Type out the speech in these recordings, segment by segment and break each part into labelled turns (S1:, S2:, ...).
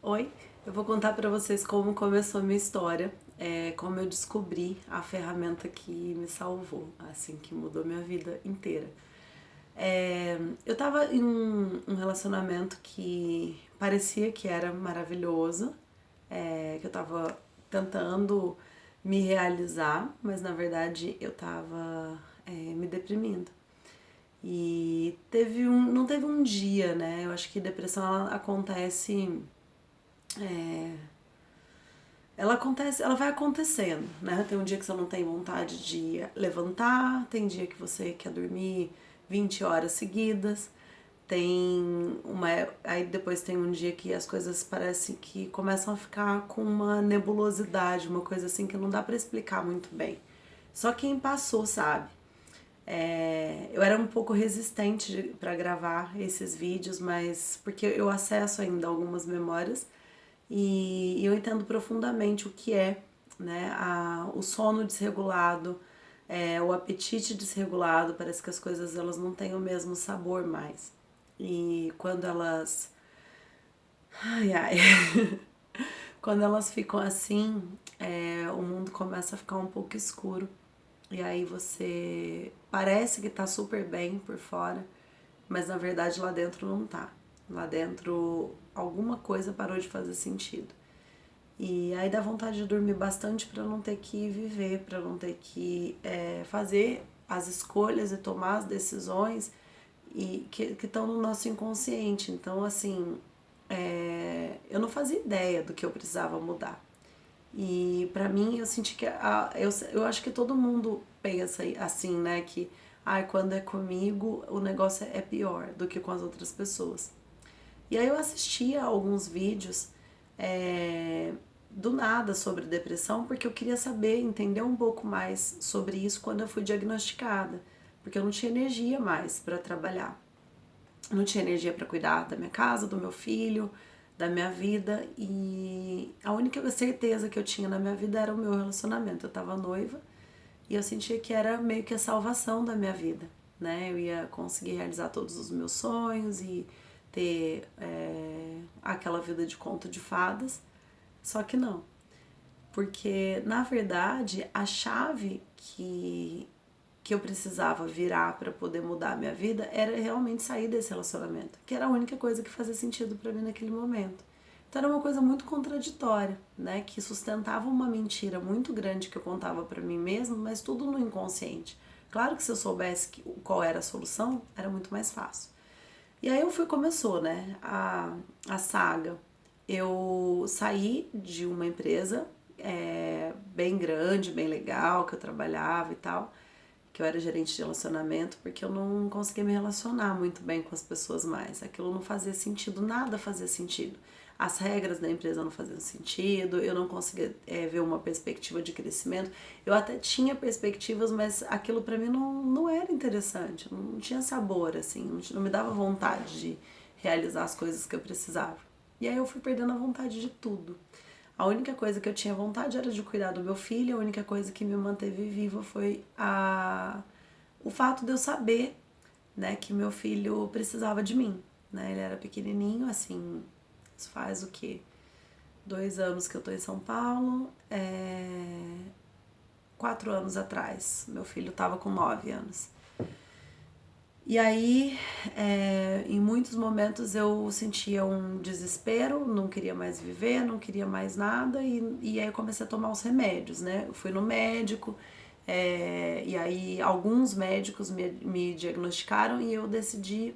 S1: Oi, eu vou contar pra vocês como começou a minha história, como eu descobri a ferramenta que me salvou, assim, que mudou minha vida inteira. Eu tava em um relacionamento que parecia que era maravilhoso, que eu tava tentando me realizar, mas na verdade eu tava me deprimindo. E não teve um dia, né? Eu acho que depressão ela acontece ela vai acontecendo, né? Tem um dia que você não tem vontade de levantar, tem dia que você quer dormir 20 horas seguidas, aí depois tem um dia que as coisas parecem que começam a ficar com uma nebulosidade, uma coisa assim que não dá pra explicar muito bem. Só quem passou sabe. Eu era um pouco resistente para gravar esses vídeos, mas porque eu acesso ainda algumas memórias e eu entendo profundamente o que é, né, o sono desregulado, o apetite desregulado, parece que as coisas elas não têm o mesmo sabor mais. E quando elas, ai ai, quando elas ficam assim, o mundo começa a ficar um pouco escuro. E aí você parece que tá super bem por fora, mas na verdade lá dentro não tá. Lá dentro alguma coisa parou de fazer sentido. E aí dá vontade de dormir bastante para não ter que viver, para não ter que fazer as escolhas e tomar as decisões e que estão no nosso inconsciente. Então, assim, eu não fazia ideia do que eu precisava mudar. E pra mim eu senti que eu acho que todo mundo pensa assim, né, que quando é comigo o negócio é pior do que com as outras pessoas. E aí eu assistia alguns vídeos do nada sobre depressão porque eu queria saber, entender um pouco mais sobre isso quando eu fui diagnosticada, porque eu não tinha energia mais para trabalhar. Eu não tinha energia para cuidar da minha casa, do meu filho, da minha vida e a única certeza que eu tinha na minha vida era o meu relacionamento. Eu tava noiva e eu sentia que era meio que a salvação da minha vida, né? Eu ia conseguir realizar todos os meus sonhos e ter aquela vida de conto de fadas, só que não, porque na verdade a chave que eu precisava virar para poder mudar a minha vida era realmente sair desse relacionamento, que era a única coisa que fazia sentido para mim naquele momento. Então era uma coisa muito contraditória, né, que sustentava uma mentira muito grande que eu contava para mim mesma, mas tudo no inconsciente. Claro que se eu soubesse qual era a solução, era muito mais fácil. E aí começou, né, a saga. Eu saí de uma empresa bem grande, bem legal, que eu trabalhava e tal, que eu era gerente de relacionamento, porque eu não conseguia me relacionar muito bem com as pessoas mais. Aquilo não fazia sentido, nada fazia sentido. As regras da empresa não faziam sentido, eu não conseguia ver uma perspectiva de crescimento. Eu até tinha perspectivas, mas aquilo para mim não era interessante, não tinha sabor, assim, não me dava vontade de realizar as coisas que eu precisava. E aí eu fui perdendo a vontade de tudo. A única coisa que eu tinha vontade era de cuidar do meu filho, a única coisa que me manteve viva foi o fato de eu saber, né, que meu filho precisava de mim, né? Ele era pequenininho, assim, isso faz o quê? 2 anos que eu tô em São Paulo, 4 anos atrás, meu filho tava com 9 anos. E aí, em muitos momentos eu sentia um desespero, não queria mais viver, não queria mais nada, e aí eu comecei a tomar os remédios, né? Eu fui no médico, e aí alguns médicos me diagnosticaram e eu decidi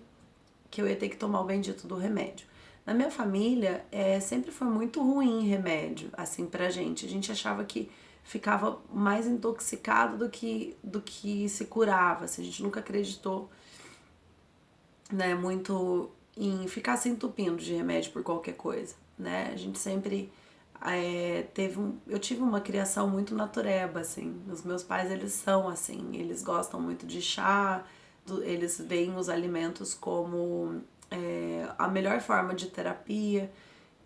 S1: que eu ia ter que tomar o bendito do remédio. Na minha família, sempre foi muito ruim remédio, assim, pra gente. A gente achava que ficava mais intoxicado do que se curava, assim, a gente nunca acreditou, né, muito em ficar se entupindo de remédio por qualquer coisa, né? A gente sempre eu tive uma criação muito natureba, assim. Os meus pais, eles são assim, eles gostam muito de chá, eles veem os alimentos como a melhor forma de terapia.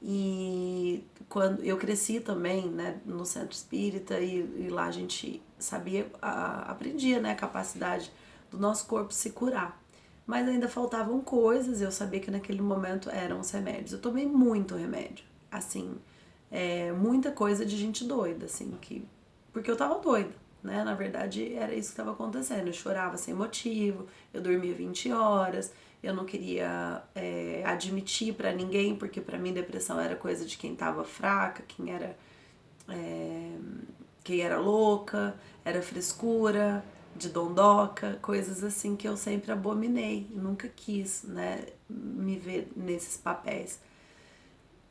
S1: E quando eu cresci também, né, no centro espírita e lá a gente sabia, aprendia, né, a capacidade do nosso corpo se curar. Mas ainda faltavam coisas, eu sabia que naquele momento eram os remédios. Eu tomei muito remédio. assim, muita coisa de gente doida, assim, porque eu tava doida, né? Na verdade, era isso que estava acontecendo. Eu chorava sem motivo, eu dormia 20 horas, eu não queria admitir pra ninguém, porque pra mim depressão era coisa de quem tava fraca, quem era louca, era frescura, de dondoca, coisas assim que eu sempre abominei, nunca quis, né, me ver nesses papéis.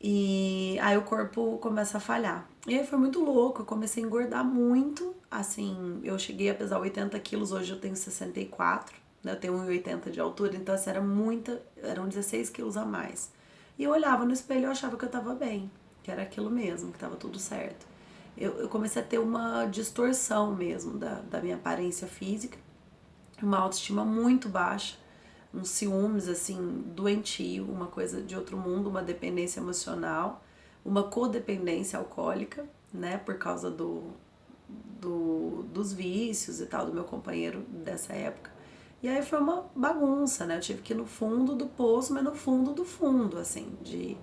S1: E aí o corpo começa a falhar. E aí foi muito louco, eu comecei a engordar muito, assim, eu cheguei a pesar 80 quilos, hoje eu tenho 64, né, eu tenho 1,80 de altura, então assim, eram 16 quilos a mais. E eu olhava no espelho e eu achava que eu tava bem, que era aquilo mesmo, que tava tudo certo. Eu comecei a ter uma distorção mesmo da minha aparência física, uma autoestima muito baixa, uns ciúmes assim doentio, uma coisa de outro mundo, uma dependência emocional, uma codependência alcoólica, né, por causa dos vícios e tal do meu companheiro dessa época. E aí foi uma bagunça, né? Eu tive que ir no fundo do poço, mas no fundo do fundo, assim, de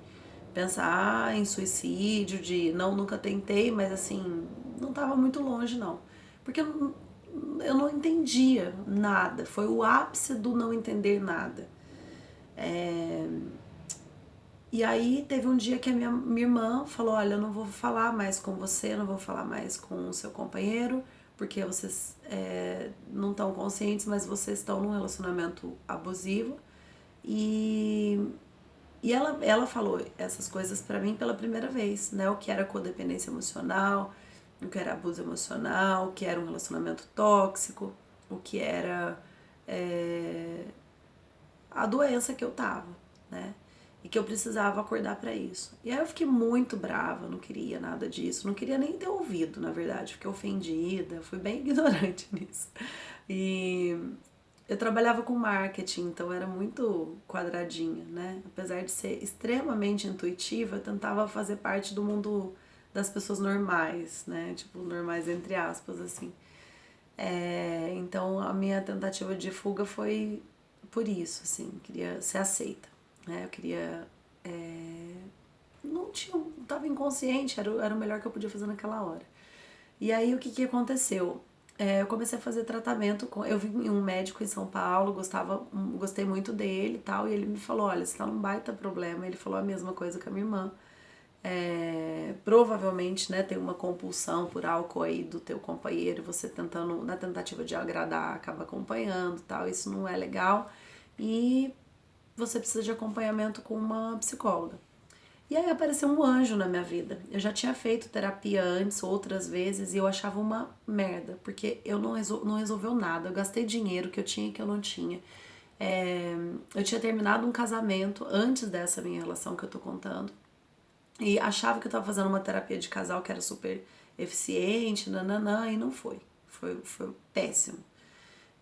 S1: pensar em suicídio, de não, nunca tentei, mas assim, não estava muito longe não. Porque eu não entendia nada, foi o ápice do não entender nada. E aí teve um dia que a minha irmã falou, olha, eu não vou falar mais com você, não vou falar mais com o seu companheiro, porque vocês não estão conscientes, mas vocês estão num relacionamento abusivo. E ela falou essas coisas pra mim pela primeira vez, né? O que era codependência emocional, o que era abuso emocional, o que era um relacionamento tóxico, o que era a doença que eu tava, né? E que eu precisava acordar pra isso. E aí eu fiquei muito brava, não queria nada disso, não queria nem ter ouvido, na verdade, fiquei ofendida, fui bem ignorante nisso. E eu trabalhava com marketing, então era muito quadradinha, né? Apesar de ser extremamente intuitiva, eu tentava fazer parte do mundo das pessoas normais, né? Tipo, normais entre aspas, assim. Então a minha tentativa de fuga foi por isso, assim, queria ser aceita, né? Eu queria. Não tinha. Tava inconsciente, era o melhor que eu podia fazer naquela hora. E aí o que aconteceu? Eu comecei a fazer tratamento eu vi um médico em São Paulo, gostei muito dele e tal, e ele me falou, olha, você tá num baita problema. Ele falou a mesma coisa que a minha irmã. Provavelmente, né, tem uma compulsão por álcool aí do teu companheiro, você tentando, na tentativa de agradar, acaba acompanhando, tal, isso não é legal. E você precisa de acompanhamento com uma psicóloga. E aí apareceu um anjo na minha vida. Eu já tinha feito terapia antes, outras vezes, e eu achava uma merda, porque eu não resolveu nada. Eu gastei dinheiro que eu tinha e que eu não tinha. Eu tinha terminado um casamento antes dessa minha relação que eu tô contando. E achava que eu tava fazendo uma terapia de casal que era super eficiente, nananã, e não foi. Foi péssimo.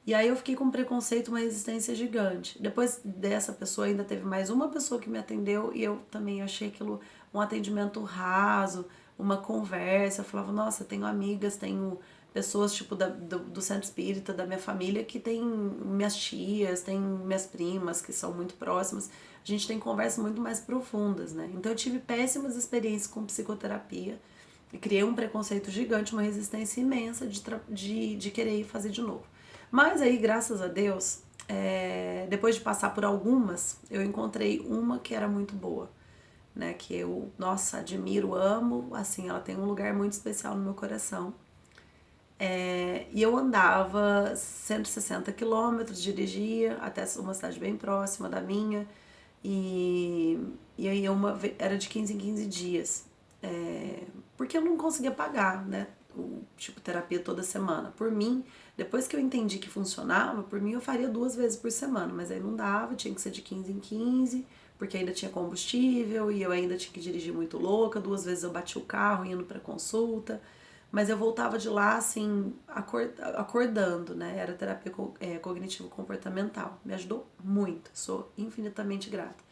S1: E aí eu fiquei com preconceito, uma resistência gigante. Depois dessa pessoa ainda teve mais uma pessoa que me atendeu e eu também achei aquilo um atendimento raso, uma conversa. Eu falava, nossa, tenho amigas, tenho pessoas tipo do centro espírita, da minha família, que tem minhas tias, tem minhas primas que são muito próximas. A gente tem conversas muito mais profundas, né? Então eu tive péssimas experiências com psicoterapia e criei um preconceito gigante, uma resistência imensa de querer ir fazer de novo. Mas aí, graças a Deus, depois de passar por algumas, eu encontrei uma que era muito boa, né? Que eu, nossa, admiro, amo, assim, ela tem um lugar muito especial no meu coração. E eu andava 160 quilômetros, dirigia até uma cidade bem próxima da minha, e, e aí era de 15 em 15 dias, porque eu não conseguia pagar, né? Tipo, terapia toda semana. Por mim, depois que eu entendi que funcionava, por mim eu faria 2 vezes por semana, mas aí não dava, tinha que ser de 15 em 15, porque ainda tinha combustível e eu ainda tinha que dirigir muito louca. 2 vezes eu bati o carro indo pra consulta, mas eu voltava de lá assim, acordando, né? Era terapia cognitivo-comportamental. Me ajudou muito, sou infinitamente grata.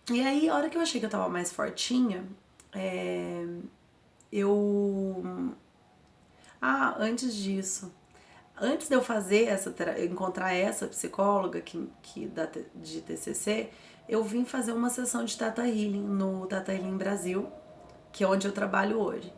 S1: E aí, a hora que eu achei que eu tava mais fortinha, eu. Ah, antes disso. Antes de eu fazer encontrar essa psicóloga de TCC, eu vim fazer uma sessão de Theta Healing no Theta Healing Brasil, que é onde eu trabalho hoje.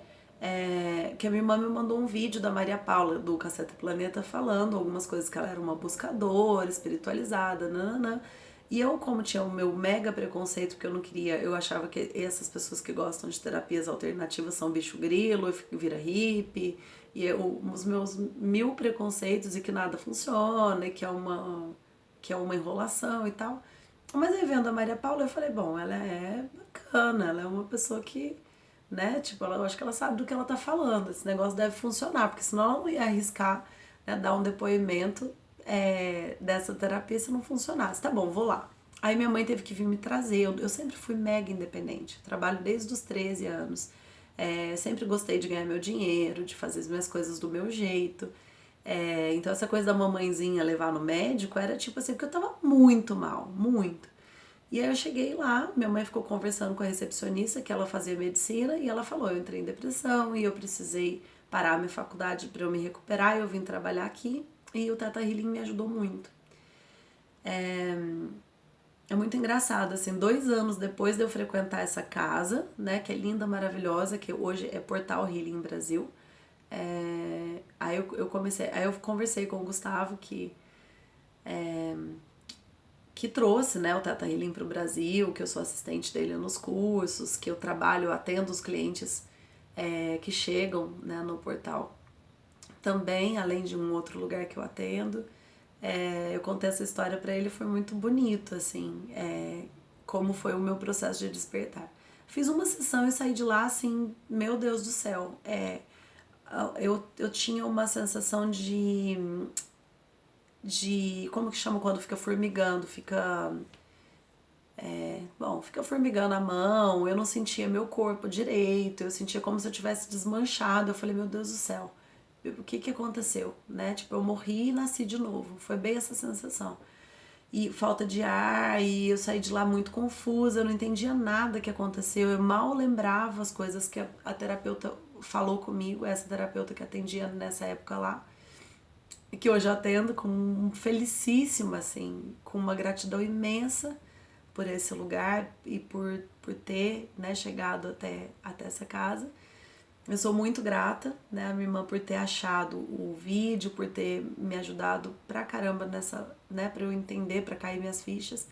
S1: Que a minha irmã me mandou um vídeo da Maria Paula, do Caceta Planeta, falando algumas coisas, que ela era uma buscadora, espiritualizada, nananã. E eu, como tinha o meu mega preconceito, porque eu não queria, eu achava que essas pessoas que gostam de terapias alternativas são bicho grilo, vira hippie, os meus mil preconceitos e que nada funciona, e que é uma enrolação e tal. Mas aí vendo a Maria Paula, eu falei, bom, ela é bacana, ela é uma pessoa que, né, tipo, eu acho que ela sabe do que ela tá falando, esse negócio deve funcionar, porque senão ela não ia arriscar, né, dar um depoimento dessa terapia se não funcionasse. Tá bom, vou lá. Aí minha mãe teve que vir me trazer, eu sempre fui mega independente, trabalho desde os 13 anos, sempre gostei de ganhar meu dinheiro, de fazer as minhas coisas do meu jeito. Então essa coisa da mamãezinha levar no médico era tipo assim, porque eu tava muito mal, muito. E aí eu cheguei lá, minha mãe ficou conversando com a recepcionista, que ela fazia medicina, e ela falou, eu entrei em depressão e eu precisei parar a minha faculdade para eu me recuperar, e eu vim trabalhar aqui, e o Theta Healing me ajudou muito. É muito engraçado, assim, 2 anos depois de eu frequentar essa casa, né, que é linda, maravilhosa, que hoje é Portal Healing Brasil, aí eu conversei com o Gustavo, que trouxe, né, o Theta Healing para o Brasil, que eu sou assistente dele nos cursos, que eu trabalho, eu atendo os clientes que chegam, né, no portal também, além de um outro lugar que eu atendo. Eu contei essa história para ele, foi muito bonito, assim, como foi o meu processo de despertar. Fiz uma sessão e saí de lá, assim, meu Deus do céu. Eu tinha uma sensação de como que chama quando fica formigando, fica formigando a mão, eu não sentia meu corpo direito, eu sentia como se eu tivesse desmanchado, eu falei, meu Deus do céu, o que aconteceu, né, tipo, eu morri e nasci de novo, foi bem essa sensação, e falta de ar, e eu saí de lá muito confusa, eu não entendia nada que aconteceu, eu mal lembrava as coisas que a terapeuta falou comigo, essa terapeuta que atendia nessa época lá, que hoje eu atendo com felicíssima, assim, com uma gratidão imensa por esse lugar e por ter, né, chegado até essa casa. Eu sou muito grata, né, a minha irmã por ter achado o vídeo, por ter me ajudado pra caramba nessa, né, pra eu entender, pra cair minhas fichas.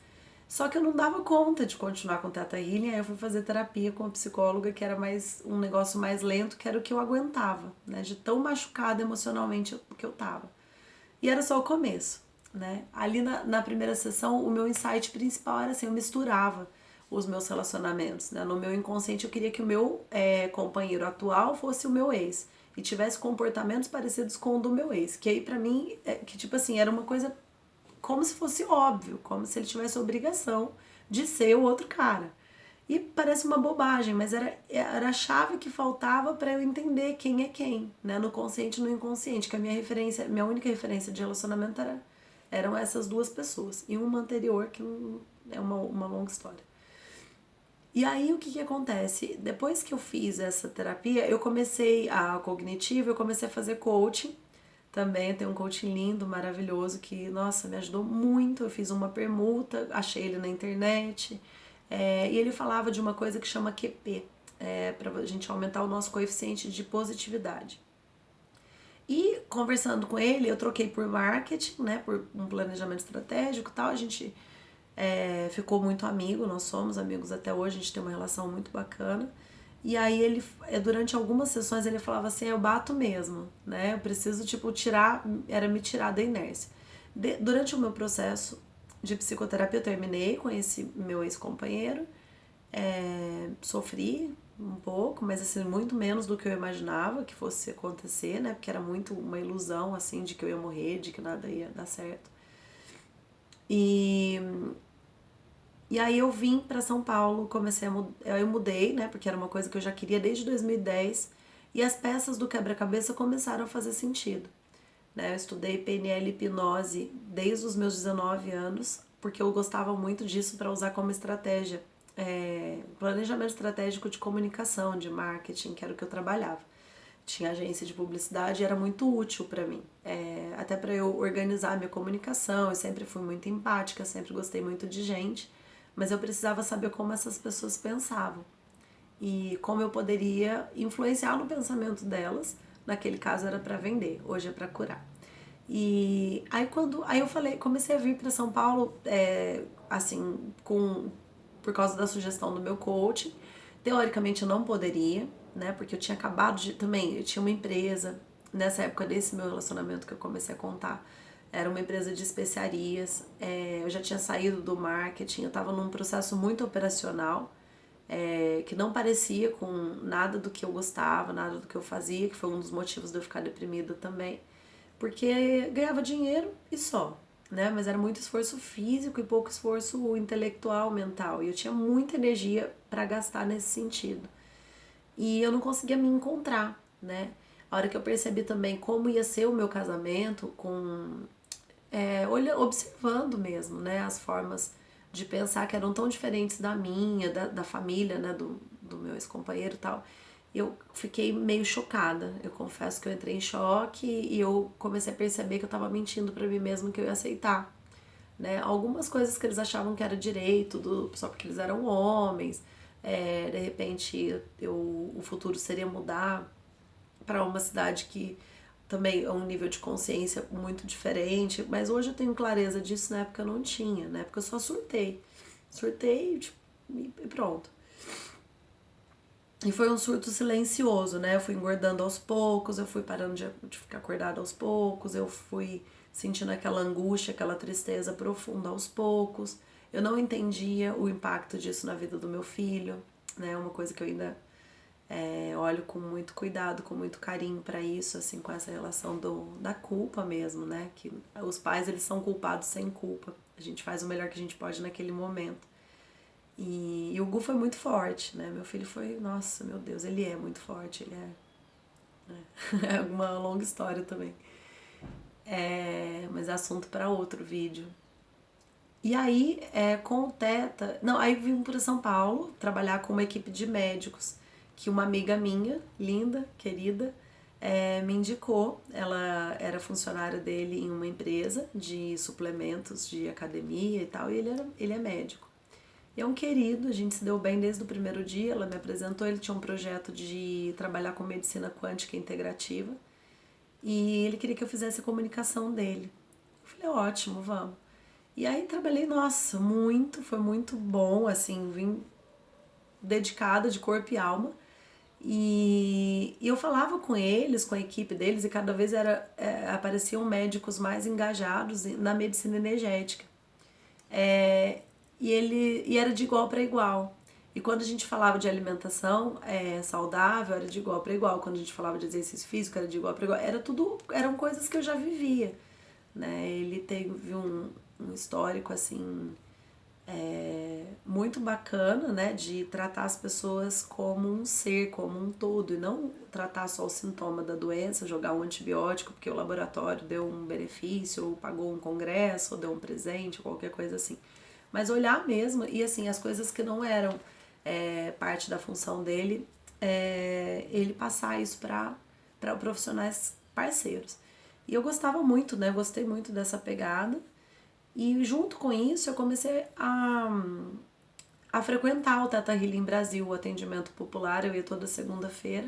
S1: Só que eu não dava conta de continuar com o Theta Healing, aí eu fui fazer terapia com a psicóloga, que era um negócio mais lento, que era o que eu aguentava, né, de tão machucada emocionalmente que eu tava. E era só o começo, né? Ali na primeira sessão, o meu insight principal era assim, eu misturava os meus relacionamentos, né? No meu inconsciente eu queria que o meu companheiro atual fosse o meu ex e tivesse comportamentos parecidos com o do meu ex, que aí pra mim, que tipo assim, era uma coisa como se fosse óbvio, como se ele tivesse obrigação de ser o outro cara. E parece uma bobagem, mas era a chave que faltava para eu entender quem é quem, né? No consciente e no inconsciente, que a minha única referência de relacionamento eram essas duas pessoas. E uma anterior, que não, é uma longa história. E aí o que acontece? Depois que eu fiz essa terapia, eu comecei a cognitiva, eu comecei a fazer coaching. Também tem um coaching lindo, maravilhoso, que, nossa, me ajudou muito. Eu fiz uma permuta, achei ele na internet. E ele falava de uma coisa que chama QP, para a gente aumentar o nosso coeficiente de positividade. E conversando com ele, eu troquei por marketing, né, por um planejamento estratégico e tal. A gente ficou muito amigo, nós somos amigos até hoje, a gente tem uma relação muito bacana. E aí ele, durante algumas sessões, ele falava assim, eu bato mesmo, né? Eu preciso, tipo, me tirar da inércia. Durante o meu processo de psicoterapia, eu terminei com esse meu ex-companheiro, sofri um pouco, mas assim, muito menos do que eu imaginava que fosse acontecer, né? Porque era muito uma ilusão, assim, de que eu ia morrer, de que nada ia dar certo. E aí eu vim para São Paulo, eu mudei, né, porque era uma coisa que eu já queria desde 2010, e as peças do quebra-cabeça começaram a fazer sentido, né? Eu estudei PNL e hipnose desde os meus 19 anos, porque eu gostava muito disso para usar como estratégia, planejamento estratégico de comunicação, de marketing, que era o que eu trabalhava. tinha agência de publicidade e era muito útil para mim. Até para eu organizar a minha comunicação, eu sempre fui muito empática, sempre gostei muito de gente, mas eu precisava saber como essas pessoas pensavam e como eu poderia influenciar no pensamento delas. Naquele caso era para vender, hoje é para curar. E aí eu falei, comecei a vir para São Paulo, assim, por causa da sugestão do meu coach. Teoricamente eu não poderia, né? Porque eu tinha acabado de também, eu tinha uma empresa nessa época desse meu relacionamento que eu comecei a contar. Era uma empresa de especiarias, eu já tinha saído do marketing, eu estava num processo muito operacional, que não parecia com nada do que eu gostava, nada do que eu fazia, que foi um dos motivos de eu ficar deprimida também, porque ganhava dinheiro e só, né? Mas era muito esforço físico e pouco esforço intelectual, mental, e eu tinha muita energia para gastar nesse sentido. E eu não conseguia me encontrar, né? A hora que eu percebi também como ia ser o meu casamento, observando mesmo, né, as formas de pensar que eram tão diferentes da minha, da família, né, do meu ex-companheiro e tal, eu fiquei meio chocada. Eu confesso que eu entrei em choque e eu comecei a perceber que eu tava mentindo pra mim mesma que eu ia aceitar, né? Algumas coisas que eles achavam que era direito, só porque eles eram homens, de repente o futuro seria mudar para uma cidade que também é um nível de consciência muito diferente, mas hoje eu tenho clareza disso, na época eu não tinha, na época eu só surtei. Surtei tipo, e pronto. E foi um surto silencioso, né? Eu fui engordando aos poucos, eu fui parando de ficar acordada aos poucos, eu fui sentindo aquela angústia, aquela tristeza profunda aos poucos. Eu não entendia o impacto disso na vida do meu filho, né? Uma coisa que eu ainda olho com muito cuidado, com muito carinho para isso, assim, com essa relação da culpa mesmo, né? Que os pais, eles são culpados sem culpa. A gente faz o melhor que a gente pode naquele momento. E o Gu foi muito forte, né? Meu filho foi, nossa, meu Deus, ele é muito forte, ele é uma longa história também. Mas é assunto para outro vídeo. E aí, com o Teta... Não, aí vim para São Paulo trabalhar com uma equipe de médicos que uma amiga minha, linda, querida, me indicou. Ela era funcionária dele em uma empresa de suplementos de academia e tal, e ele é médico. E é um querido, a gente se deu bem desde o primeiro dia, ela me apresentou, ele tinha um projeto de trabalhar com medicina quântica integrativa, e ele queria que eu fizesse a comunicação dele. Eu falei, ótimo, vamos. E aí trabalhei, nossa, foi muito bom, assim, vim dedicada de corpo e alma. E eu falava com eles, com a equipe deles, e cada vez apareciam médicos mais engajados na medicina energética. E era de igual para igual. E quando a gente falava de alimentação saudável, era de igual para igual. Quando a gente falava de exercício físico, era de igual para igual. Eram coisas que eu já vivia, né? Ele teve um histórico assim muito bacana, né, de tratar as pessoas como um ser, como um todo, e não tratar só o sintoma da doença, jogar um antibiótico porque o laboratório deu um benefício, ou pagou um congresso, ou deu um presente, ou qualquer coisa assim. Mas olhar mesmo, e assim, as coisas que não eram parte da função dele, ele passar isso para profissionais parceiros. E eu gostava muito, né, gostei muito dessa pegada. E junto com isso eu comecei a frequentar o Teta Healing Brasil, o atendimento popular, eu ia toda segunda-feira.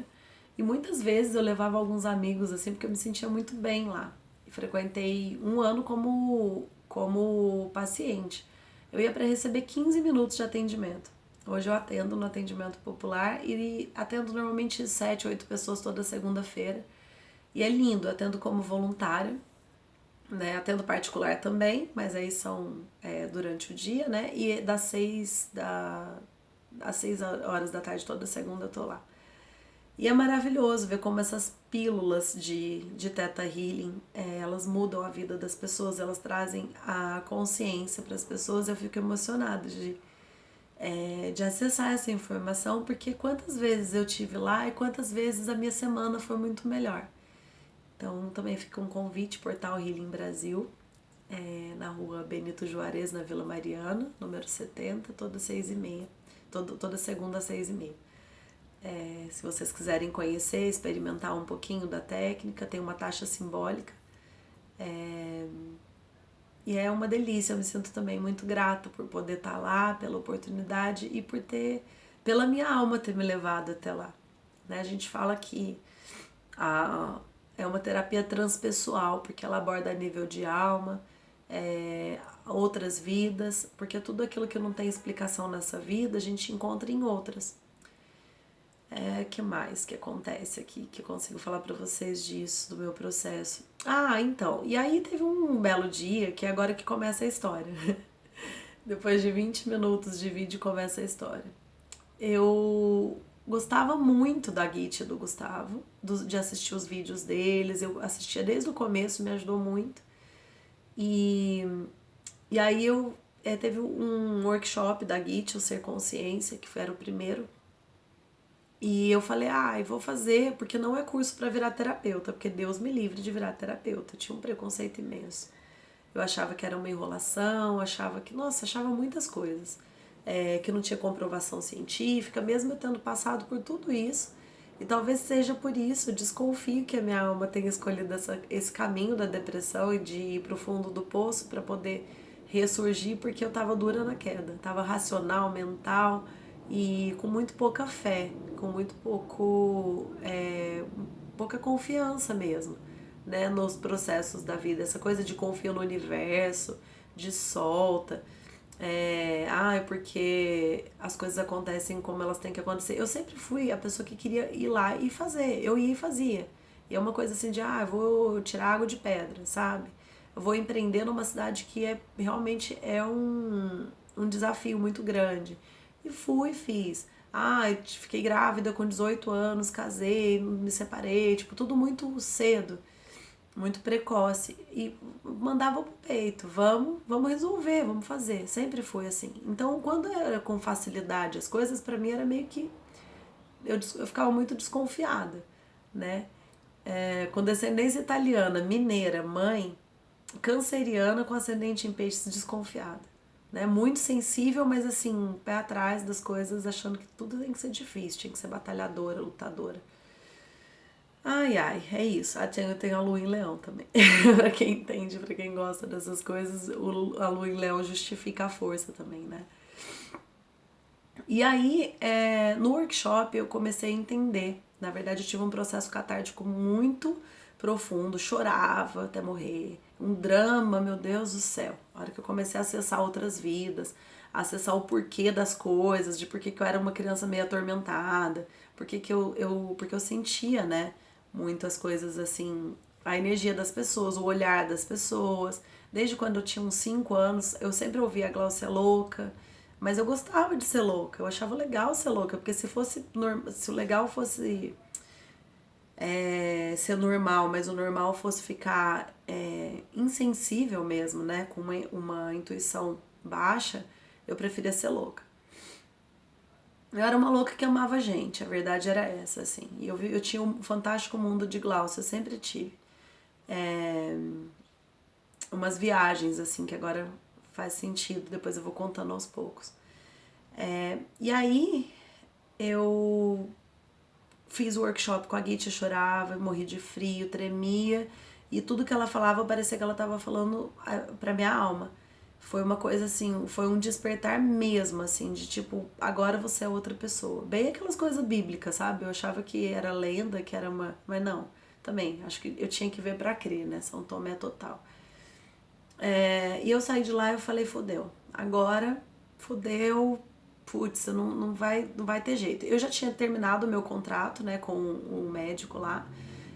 S1: E muitas vezes eu levava alguns amigos assim, porque eu me sentia muito bem lá. E frequentei um ano como paciente. Eu ia para receber 15 minutos de atendimento. Hoje eu atendo no atendimento popular e atendo normalmente 7, 8 pessoas toda segunda-feira. E é lindo, atendo como voluntária, né? Atendo particular também, mas aí são durante o dia, né? E às 6 horas da tarde, toda segunda eu tô lá. E é maravilhoso ver como essas pílulas de Theta Healing, elas mudam a vida das pessoas, elas trazem a consciência para as pessoas. Eu fico emocionada de acessar essa informação, porque quantas vezes eu tive lá e quantas vezes a minha semana foi muito melhor. Então também fica um convite, Portal Healing Brasil, na rua Benito Juarez, na Vila Mariana, número 70, toda 6h30, toda segunda às 6h30. Se vocês quiserem conhecer, experimentar um pouquinho da técnica, tem uma taxa simbólica. E é uma delícia, eu me sinto também muito grata por poder estar lá, pela oportunidade e pela minha alma ter me levado até lá. Né? A gente fala que é uma terapia transpessoal, porque ela aborda a nível de alma, outras vidas, porque tudo aquilo que não tem explicação nessa vida, a gente encontra em outras. Que mais que acontece aqui, que eu consigo falar pra vocês disso, do meu processo? Então, e aí teve um belo dia, que é agora que começa a história. Depois de 20 minutos de vídeo começa a história. Eu gostava muito da Git e do Gustavo, de assistir os vídeos deles, eu assistia desde o começo, me ajudou muito. E aí teve um workshop da Git, o Ser Consciência, que era o primeiro. E eu falei, eu vou fazer, porque não é curso para virar terapeuta, porque Deus me livre de virar terapeuta. Eu tinha um preconceito imenso. Eu achava que era uma enrolação, achava muitas coisas. Que não tinha comprovação científica, mesmo eu tendo passado por tudo isso. E talvez seja por isso, eu desconfio que a minha alma tenha escolhido esse caminho da depressão e de ir pro fundo do poço para poder ressurgir, porque eu tava dura na queda. Tava racional, mental e com muito pouca fé, com muito pouca confiança mesmo, né, nos processos da vida. Essa coisa de confia no universo, de solta. Porque as coisas acontecem como elas têm que acontecer. Eu sempre fui a pessoa que queria ir lá e fazer. Eu ia e fazia. E é uma coisa assim de, eu vou tirar água de pedra, sabe? Eu vou empreender numa cidade que realmente é um desafio muito grande. E fui e fiz. Fiquei grávida com 18 anos, casei, me separei, tipo, tudo muito cedo, muito precoce, e mandava pro peito, vamos resolver, vamos fazer, sempre foi assim. Então, quando era com facilidade as coisas, pra mim era meio que, eu ficava muito desconfiada, né? Com descendência italiana, mineira, mãe, canceriana com ascendente em peixes, desconfiada, né? Muito sensível, mas assim, pé atrás das coisas, achando que tudo tem que ser difícil, tinha que ser batalhadora, lutadora. É isso. Eu tenho a lua em leão também. Pra quem entende, pra quem gosta dessas coisas, a lua em leão justifica a força também, né? E aí, no workshop, eu comecei a entender. Na verdade, eu tive um processo catártico muito profundo, chorava até morrer. Um drama, meu Deus do céu. A hora que eu comecei a acessar outras vidas, acessar o porquê das coisas, de por que eu era uma criança meio atormentada, porque eu sentia, né, muitas coisas assim, a energia das pessoas, o olhar das pessoas. Desde quando eu tinha uns 5 anos, eu sempre ouvia a Glaucia louca, mas eu gostava de ser louca, eu achava legal ser louca, porque se o legal fosse ser normal, mas o normal fosse ficar insensível mesmo, né, com uma intuição baixa, eu preferia ser louca. Eu era uma louca que amava gente, a verdade era essa, assim. E eu tinha um fantástico mundo de Glaucia, eu sempre tive. Umas viagens, assim, que agora faz sentido, depois eu vou contando aos poucos. E aí, eu fiz o workshop com a Git, eu chorava, morri de frio, tremia, e tudo que ela falava parecia que ela estava falando pra minha alma. Foi uma coisa assim, foi um despertar mesmo, assim, de tipo, agora você é outra pessoa. Bem aquelas coisas bíblicas, sabe? Eu achava que era lenda, que era uma... Mas não, também, acho que eu tinha que ver pra crer, né? São Tomé total. E eu saí de lá e eu falei, fodeu. Agora, fodeu, putz, não vai ter jeito. Eu já tinha terminado o meu contrato, né, com o médico lá.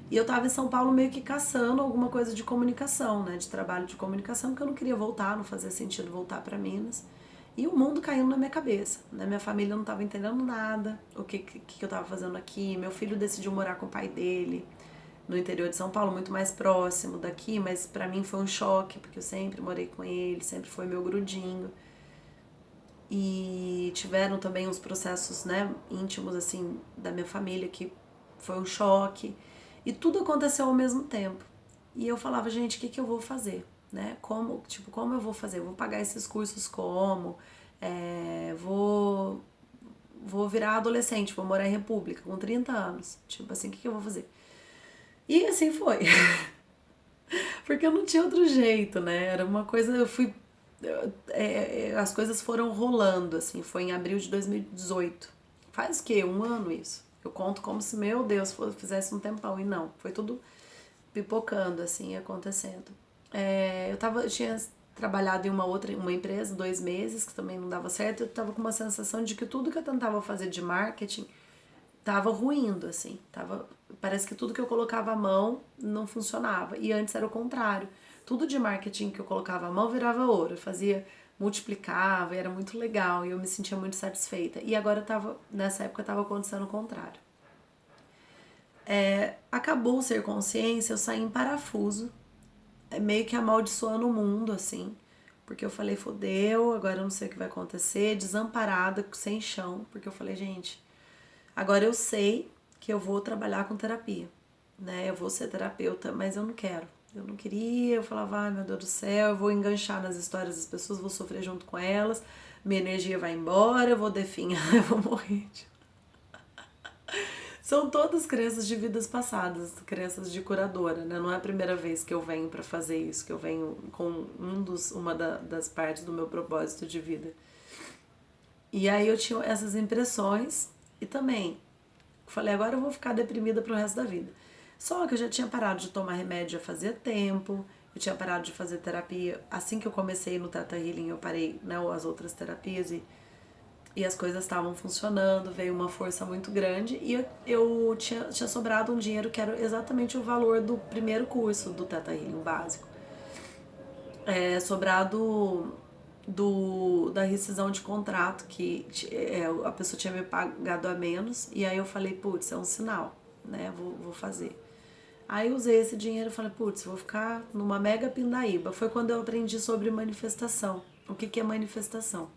S1: E eu tava em São Paulo meio que caçando alguma coisa de comunicação, né, de trabalho de comunicação, porque eu não queria voltar, não fazia sentido voltar para Minas. E o mundo caindo na minha cabeça, né? Minha família não tava entendendo nada, o que eu tava fazendo aqui. Meu filho decidiu morar com o pai dele no interior de São Paulo, muito mais próximo daqui, mas para mim foi um choque, porque eu sempre morei com ele, sempre foi meu grudinho. E tiveram também uns processos, né, íntimos, assim, da minha família, que foi um choque. E tudo aconteceu ao mesmo tempo. E eu falava, gente, o que eu vou fazer? Né? Como eu vou fazer? Eu vou pagar esses cursos como? Vou vou virar adolescente, vou morar em república com 30 anos. Tipo assim, o que eu vou fazer? E assim foi. Porque eu não tinha outro jeito, né? Era uma coisa, eu fui. As coisas foram rolando, assim. Foi em abril de 2018. Faz o quê? Um ano isso. Eu conto como se, meu Deus, fizesse um tempão. E não, foi tudo pipocando, assim, acontecendo. Eu tinha trabalhado em uma empresa 2 meses, que também não dava certo. Eu tava com uma sensação de que tudo que eu tentava fazer de marketing tava ruindo, assim. Parece que tudo que eu colocava à mão não funcionava. E antes era o contrário. Tudo de marketing que eu colocava à mão virava ouro. Eu fazia, multiplicava, e era muito legal. E eu me sentia muito satisfeita. E agora nessa época tava acontecendo o contrário. Acabou o ser consciência, eu saí em parafuso. Meio que amaldiçoando o mundo, assim. Porque eu falei, fodeu, agora eu não sei o que vai acontecer. Desamparada, sem chão. Porque eu falei, gente, agora eu sei que eu vou trabalhar com terapia, né? Eu vou ser terapeuta, mas eu não quero. Eu não queria, eu falava, ai meu Deus do céu, eu vou enganchar nas histórias das pessoas, vou sofrer junto com elas, minha energia vai embora, eu vou definhar, eu vou morrer. São todas crenças de vidas passadas, crenças de curadora, né? Não é a primeira vez que eu venho para fazer isso, que eu venho com uma das partes do meu propósito de vida. E aí eu tinha essas impressões e também falei, agora eu vou ficar deprimida pro resto da vida. Só que eu já tinha parado de tomar remédio já fazia tempo, eu tinha parado de fazer terapia. Assim que eu comecei no Theta Healing, eu parei, né, as outras terapias e as coisas estavam funcionando, veio uma força muito grande e eu tinha sobrado um dinheiro que era exatamente o valor do primeiro curso do Theta Healing, básico. Sobrado da rescisão de contrato, que a pessoa tinha me pagado a menos, e aí eu falei, putz, é um sinal, né, vou fazer. Aí usei esse dinheiro e falei, putz, vou ficar numa mega pindaíba. Foi quando eu aprendi sobre manifestação. O que é manifestação?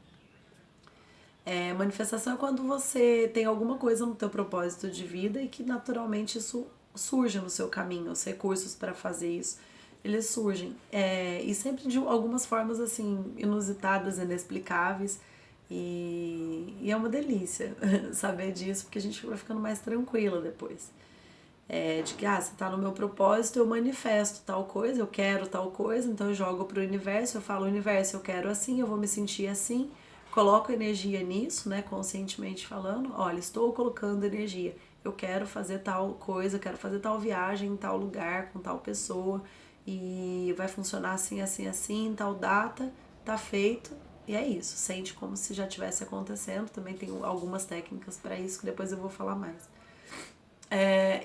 S1: Manifestação é quando você tem alguma coisa no teu propósito de vida e que naturalmente isso surge no seu caminho, os recursos para fazer isso, eles surgem. E sempre de algumas formas assim, inusitadas, inexplicáveis. E é uma delícia saber disso, porque a gente vai ficando mais tranquila depois. De que, você tá no meu propósito, eu manifesto tal coisa, eu quero tal coisa, então eu jogo pro universo, eu falo, universo, eu quero assim, eu vou me sentir assim, coloco energia nisso, né, conscientemente falando, olha, estou colocando energia, eu quero fazer tal coisa, eu quero fazer tal viagem em tal lugar, com tal pessoa, e vai funcionar assim, assim, assim, tal data, tá feito, e é isso, sente como se já tivesse acontecendo, também tem algumas técnicas para isso que depois eu vou falar mais.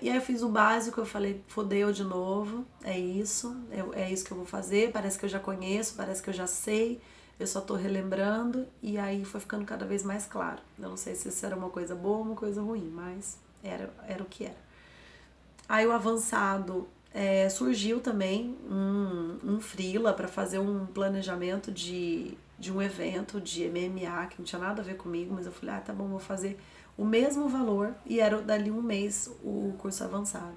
S1: E aí eu fiz o básico, eu falei, fodeu de novo, é isso que eu vou fazer, parece que eu já conheço, parece que eu já sei, eu só tô relembrando, e aí foi ficando cada vez mais claro. Eu não sei se isso era uma coisa boa ou uma coisa ruim, mas era o que era. Aí o avançado surgiu também um freela para fazer um planejamento de um evento de MMA, que não tinha nada a ver comigo, mas eu falei, tá bom, vou fazer o mesmo valor, e era dali um mês o curso avançado.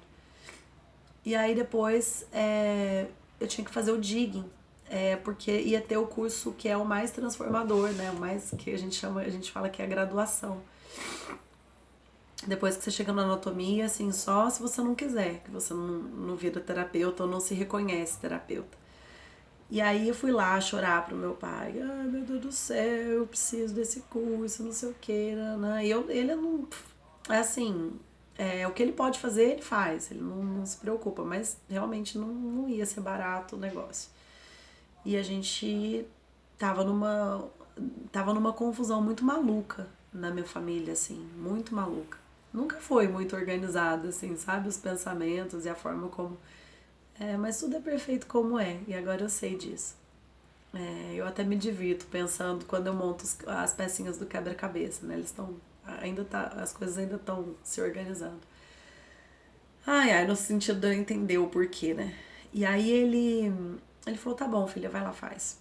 S1: E aí depois eu tinha que fazer o digging, porque ia ter o curso que é o mais transformador, né? O mais que a gente fala que é a graduação. Depois que você chega na anatomia, assim, só se você não quiser, que você não vira terapeuta ou não se reconhece terapeuta. E aí eu fui lá chorar pro meu pai. Ai, meu Deus do céu, eu preciso desse curso, não sei o que, né? E ele não... Assim, o que ele pode fazer, ele faz. Ele não se preocupa, mas realmente não ia ser barato o negócio. E a gente tava numa confusão muito maluca na minha família, assim, muito maluca. Nunca foi muito organizado, assim, sabe? Os pensamentos e a forma como... mas tudo é perfeito como é, e agora eu sei disso. Eu até me divirto pensando quando eu monto as pecinhas do quebra-cabeça, né? As coisas ainda estão se organizando. No sentido de eu entender o porquê, né? E aí ele falou, tá bom, filha, vai lá, faz.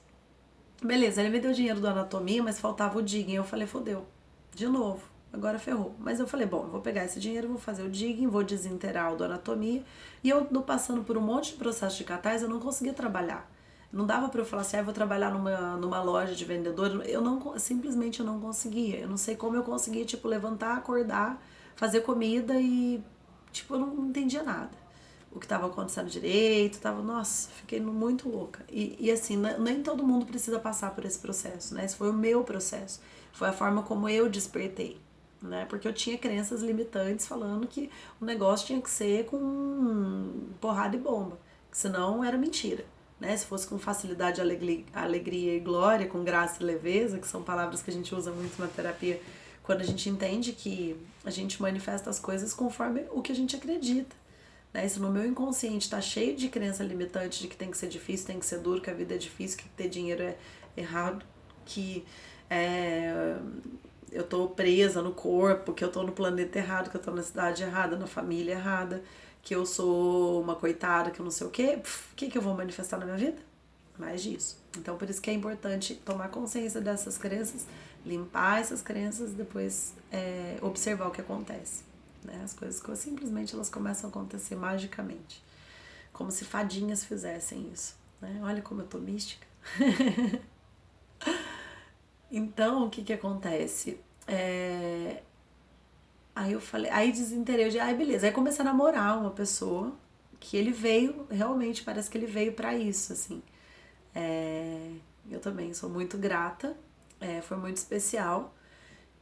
S1: Beleza, ele me deu dinheiro do anatomia, mas faltava o digging. Eu falei, fodeu, de novo, agora ferrou. Mas eu falei, bom, eu vou pegar esse dinheiro, vou fazer o digging, vou desinterar o do anatomia. E eu, passando por um monte de processo de catarse, eu não conseguia trabalhar. Não dava pra eu falar assim, ah, eu vou trabalhar numa loja de vendedor. Simplesmente eu não conseguia. Eu não sei como eu conseguia, tipo, levantar, acordar, fazer comida e, tipo, eu não entendia nada. O que estava acontecendo direito, nossa, fiquei muito louca. E assim, nem todo mundo precisa passar por esse processo, né? Esse foi o meu processo. Foi a forma como eu despertei, né? Porque eu tinha crenças limitantes falando que o negócio tinha que ser com porrada e bomba, que senão era mentira, né? Se fosse com facilidade, alegria e glória, com graça e leveza, que são palavras que a gente usa muito na terapia, quando a gente entende que a gente manifesta as coisas conforme o que a gente acredita. Né? Se no meu inconsciente tá cheio de crença limitante de que tem que ser difícil, tem que ser duro, que a vida é difícil, que ter dinheiro é errado, que eu tô presa no corpo, que eu tô no planeta errado, que eu tô na cidade errada, na família errada, que eu sou uma coitada, que eu não sei o quê, o que eu vou manifestar na minha vida? Mais disso. Então, por isso que é importante tomar consciência dessas crenças, limpar essas crenças e depois observar o que acontece. Né? As coisas simplesmente elas começam a acontecer magicamente. Como se fadinhas fizessem isso. Né? Olha como eu tô mística. Então, o que acontece? Aí eu falei, aí desinterei, beleza. Aí comecei a namorar uma pessoa que ele veio, realmente parece que ele veio pra isso, assim. Eu também sou muito grata, foi muito especial.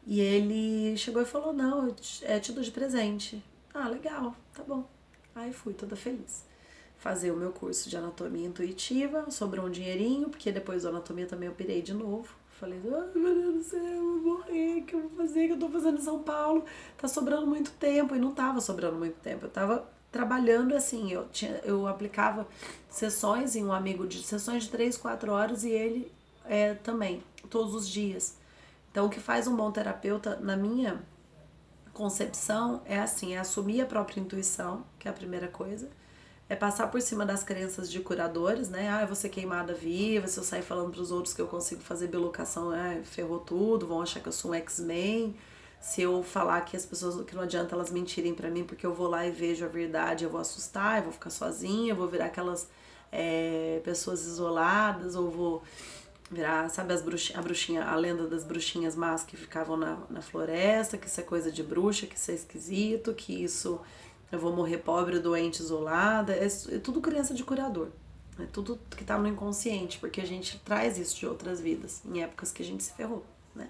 S1: E ele chegou e falou, não, eu te dou de presente. Ah, legal, tá bom. Aí fui toda feliz. Fazer o meu curso de anatomia intuitiva, sobrou um dinheirinho, porque depois da anatomia também eu pirei de novo. Falei, ai meu Deus do céu, eu vou morrer, o que eu vou fazer, o que eu tô fazendo em São Paulo? Tá sobrando muito tempo, e não tava sobrando muito tempo, eu tava trabalhando assim, eu aplicava sessões em um amigo, sessões de 3, 4 horas e ele também, todos os dias. Então o que faz um bom terapeuta, na minha concepção, é assim, é assumir a própria intuição, que é a primeira coisa, é passar por cima das crenças de curadores, né? Ah, eu vou ser queimada viva, se eu sair falando pros outros que eu consigo fazer bilocação, ferrou tudo, vão achar que eu sou um X-Men. Se eu falar que as pessoas, que não adianta elas mentirem pra mim, porque eu vou lá e vejo a verdade, eu vou assustar, eu vou ficar sozinha, eu vou virar aquelas pessoas isoladas, ou vou virar, sabe, a lenda das bruxinhas más que ficavam na floresta, que isso é coisa de bruxa, que isso é esquisito, que isso eu vou morrer pobre, doente, isolada. É tudo crença de curador. É tudo que tá no inconsciente, porque a gente traz isso de outras vidas, em épocas que a gente se ferrou, né?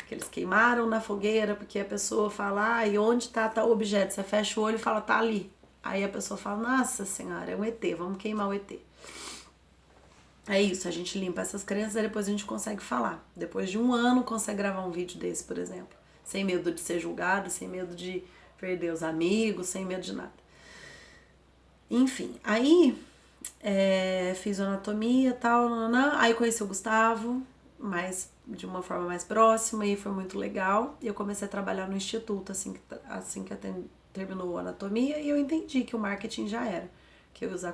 S1: Que eles queimaram na fogueira, porque a pessoa fala, e onde tá tal objeto? Você fecha o olho e fala, tá ali. Aí a pessoa fala, nossa senhora, é um ET, vamos queimar o ET. É isso, a gente limpa essas crenças e depois a gente consegue falar. Depois de um ano consegue gravar um vídeo desse, por exemplo. Sem medo de ser julgado, sem medo de perder os amigos, sem medo de nada. Enfim, aí fiz anatomia e tal, aí conheci o Gustavo, mas de uma forma mais próxima e foi muito legal. E eu comecei a trabalhar no instituto assim que terminou a anatomia e eu entendi que o marketing já era. Que eu ia usar